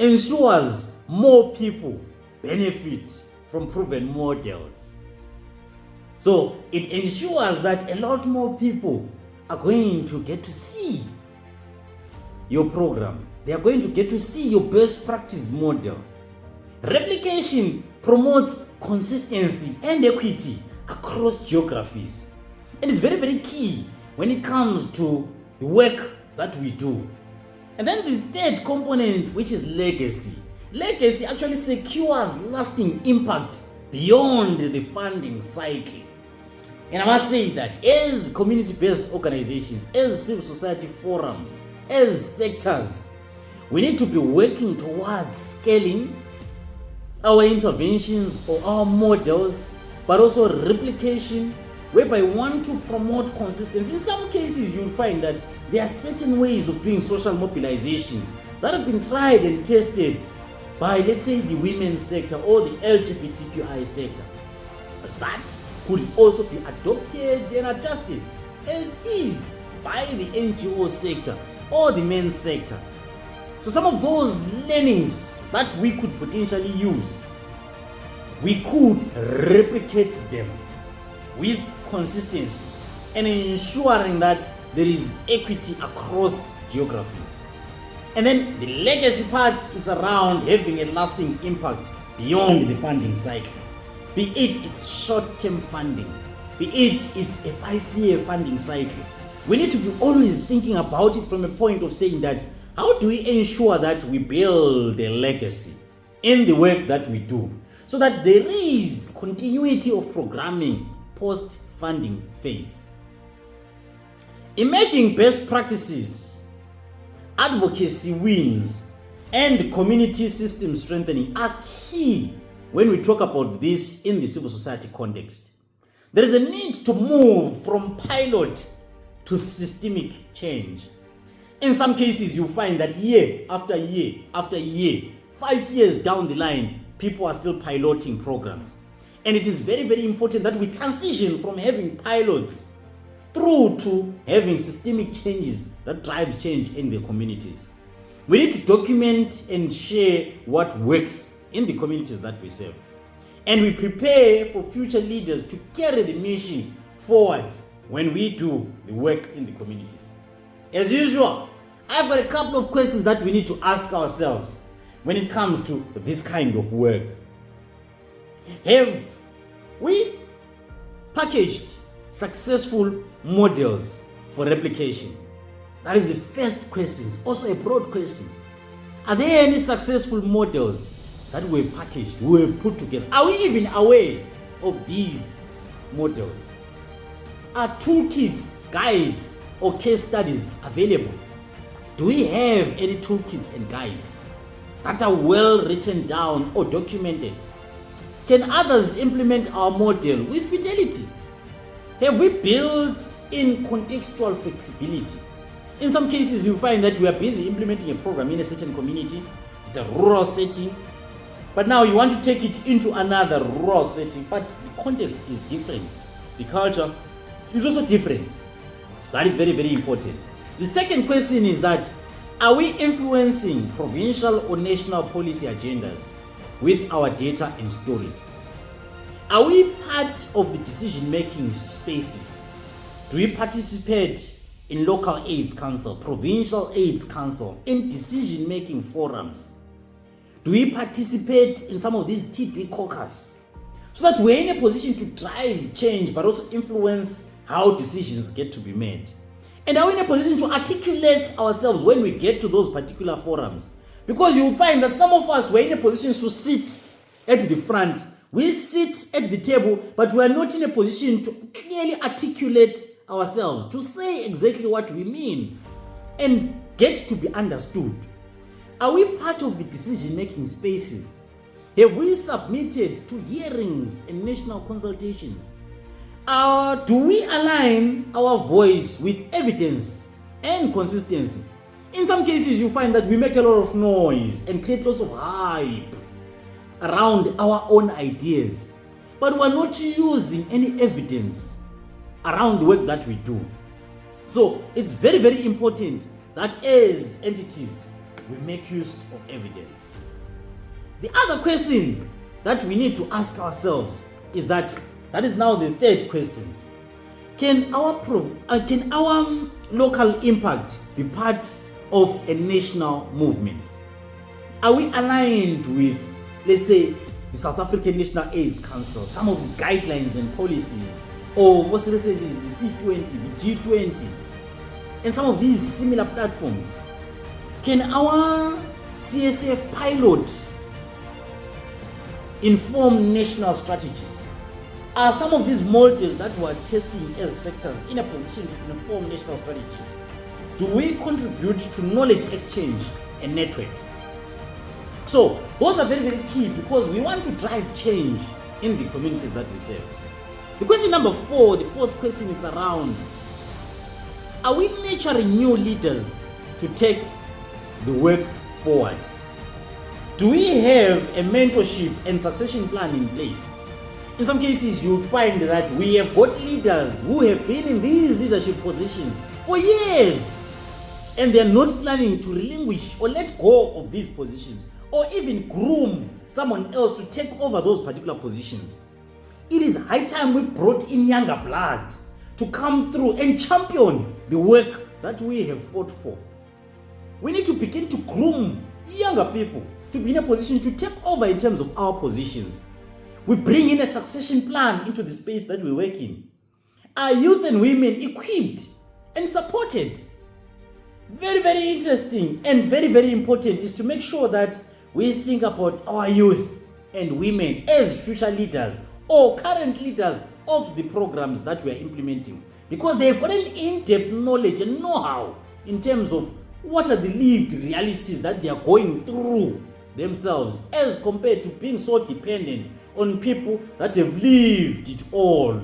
ensures more people benefit from proven models. So it ensures that a lot more people are going to get to see your program. They are going to get to see your best practice model. Replication promotes consistency and equity across geographies. And it's very, very key when it comes to the work that we do. And then the third component, which is legacy. Legacy actually secures lasting impact beyond the funding cycle. And I must say that as community-based organizations, as civil society forums, as sectors, we need to be working towards scaling our interventions or our models, but also replication, whereby we want to promote consistency. In some cases, you'll find that there are certain ways of doing social mobilization that have been tried and tested by, let's say, the women's sector or the LGBTQI sector. But that could also be adopted and adjusted as is by the NGO sector or the men's sector. So some of those learnings that we could potentially use, we could replicate them with consistency and ensuring that there is equity across geographies. And then the legacy part is around having a lasting impact beyond the funding cycle. Be it's short-term funding, be it's a 5-year funding cycle. We need to be always thinking about it from a point of saying that how do we ensure that we build a legacy in the work that we do so that there is continuity of programming post-funding phase. Emerging best practices, advocacy wins, and community system strengthening are key when we talk about this in the civil society context. There is a need to move from pilot to systemic change. In some cases, you find that year after year after year, 5 years down the line, people are still piloting programs. And it is very, very important that we transition from having pilots through to having systemic changes that drives change in the communities. We need to document and share what works in the communities that we serve. And we prepare for future leaders to carry the mission forward when we do the work in the communities. As usual, I've got a couple of questions that we need to ask ourselves when it comes to this kind of work. Have we packaged successful models for replication? That is the first question. It's also a broad question. Are there any successful models that we have packaged, we have put together? Are we even aware of these models? Are toolkits, guides, or case studies available? Do we have any toolkits and guides that are well written down or documented? Can others implement our model with fidelity? Have we built in contextual flexibility? In some cases, you find that we are busy implementing a program in a certain community. It's a rural setting. But now you want to take it into another rural setting, but the context is different. The culture is also different. So that is very, very important. The second question is that, are we influencing provincial or national policy agendas with our data and stories? Are we part of the decision-making spaces? Do we participate in local AIDS council, provincial AIDS council, in decision-making forums? Do we participate in some of these TP caucus so that we're in a position to drive change but also influence how decisions get to be made? And are we in a position to articulate ourselves when we get to those particular forums? Because you will find that some of us were in a position to sit at the front. We sit at the table, but we are not in a position to clearly articulate ourselves, to say exactly what we mean and get to be understood. Are we part of the decision-making spaces? Have we submitted to hearings and national consultations? Do we align our voice with evidence and consistency? In some cases, you find that we make a lot of noise and create lots of hype around our own ideas, but we're not using any evidence around the work that we do. So it's very, very important that as entities we make use of evidence. The other question that we need to ask ourselves is that is now the third question. Can our local impact be part of a national movement? Are we aligned with, let's say, the South African National AIDS Council, some of the guidelines and policies, or most recently the C20, the G20, and some of these similar platforms? Can our CSF pilot inform national strategies? Are some of these models that we are testing as sectors in a position to inform national strategies? Do we contribute to knowledge exchange and networks? So those are very, very key because we want to drive change in the communities that we serve. The question number 4, the fourth question, is around, are we nurturing new leaders to take the work forward? Do we have a mentorship and succession plan in place? In some cases, you would find that we have got leaders who have been in these leadership positions for years, and they are not planning to relinquish or let go of these positions, or even groom someone else to take over those particular positions. It is high time we brought in younger blood to come through and champion the work that we have fought for. We need to begin to groom younger people to be in a position to take over in terms of our positions. We bring in a succession plan into the space that we work in. Are youth and women equipped and supported? Very, very interesting and very, very important is to make sure that we think about our youth and women as future leaders or current leaders of the programs that we are implementing, because they've got an in-depth knowledge and know-how in terms of what are the lived realities that they are going through themselves, as compared to being so dependent on people that have lived it all.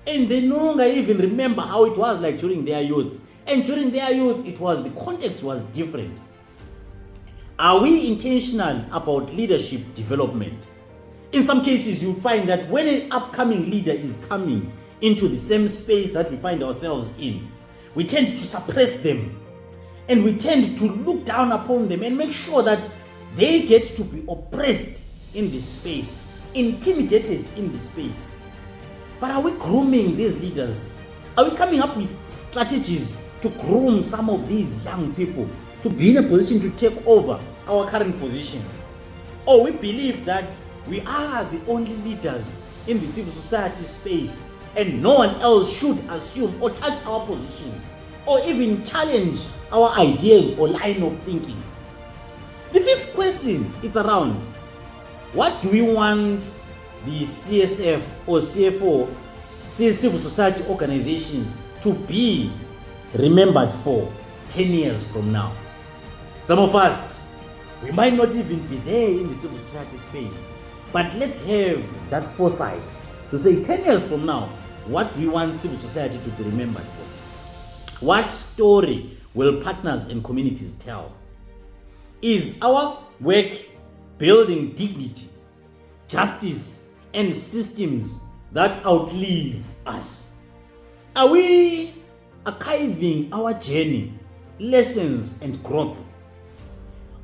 And they no longer even remember how it was like during their youth. And during their youth, the context was different. Are we intentional about leadership development? In some cases, you find that when an upcoming leader is coming into the same space that we find ourselves in, we tend to suppress them, and we tend to look down upon them and make sure that they get to be oppressed in this space, intimidated in this space. But are we grooming these leaders? Are we coming up with strategies to groom some of these young people to be in a position to take over our current positions? Or we believe that we are the only leaders in the civil society space and no one else should assume or touch our positions or even challenge our ideas or line of thinking? The fifth question is around, what do we want the CSF or CFO, civil society organizations, to be remembered for 10 years from now? Some of us, we might not even be there in the civil society space, but let's have that foresight to say 10 years from now, what we want civil society to be remembered for. What story will partners and communities tell? Is our work building dignity, justice, and systems that outlive us? Are we archiving our journey, lessons, and growth?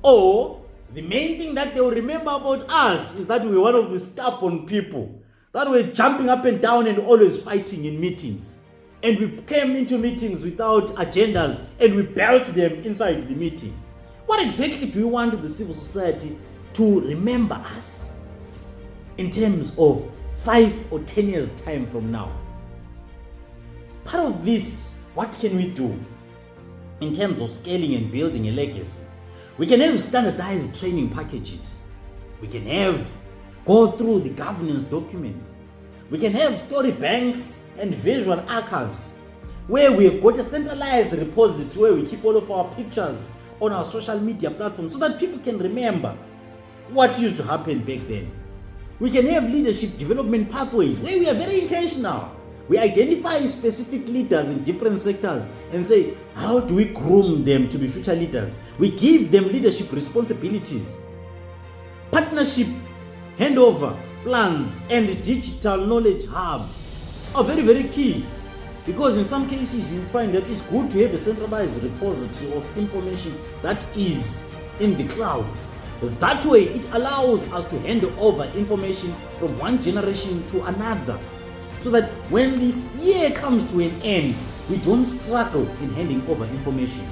Or the main thing that they will remember about us is that we were one of the stubborn people that were jumping up and down and always fighting in meetings. And we came into meetings without agendas and we built them inside the meeting. What exactly do we want the civil society to remember us in terms of 5 or 10 years time from now? Part of this, what can we do in terms of scaling and building a legacy? We can have standardized training packages. We can go through the governance documents. We can have story banks and visual archives where we have got a centralized repository where we keep all of our pictures on our social media platforms so that people can remember what used to happen back then. We can have leadership development pathways where we are very intentional. We identify specific leaders in different sectors and say, how do we groom them to be future leaders? We give them leadership responsibilities. Partnership, handover, plans, and digital knowledge hubs are very, very key, because in some cases you find that it's good to have a centralized repository of information that is in the cloud. That way, it allows us to hand over information from one generation to another, so that when the year comes to an end, we don't struggle in handing over information.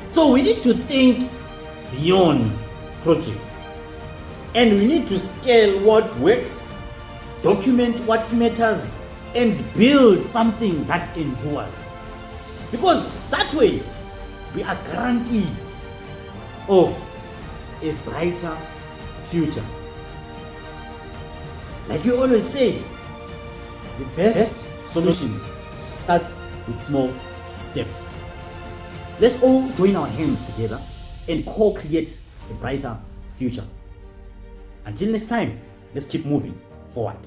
So we need to think beyond projects, and we need to scale what works, document what matters, and build something that endures. Because that way, we are guaranteed of a brighter future. Like you always say, the best solutions starts with small steps. Let's all join our hands together and co-create a brighter future. Until next time, let's keep moving forward.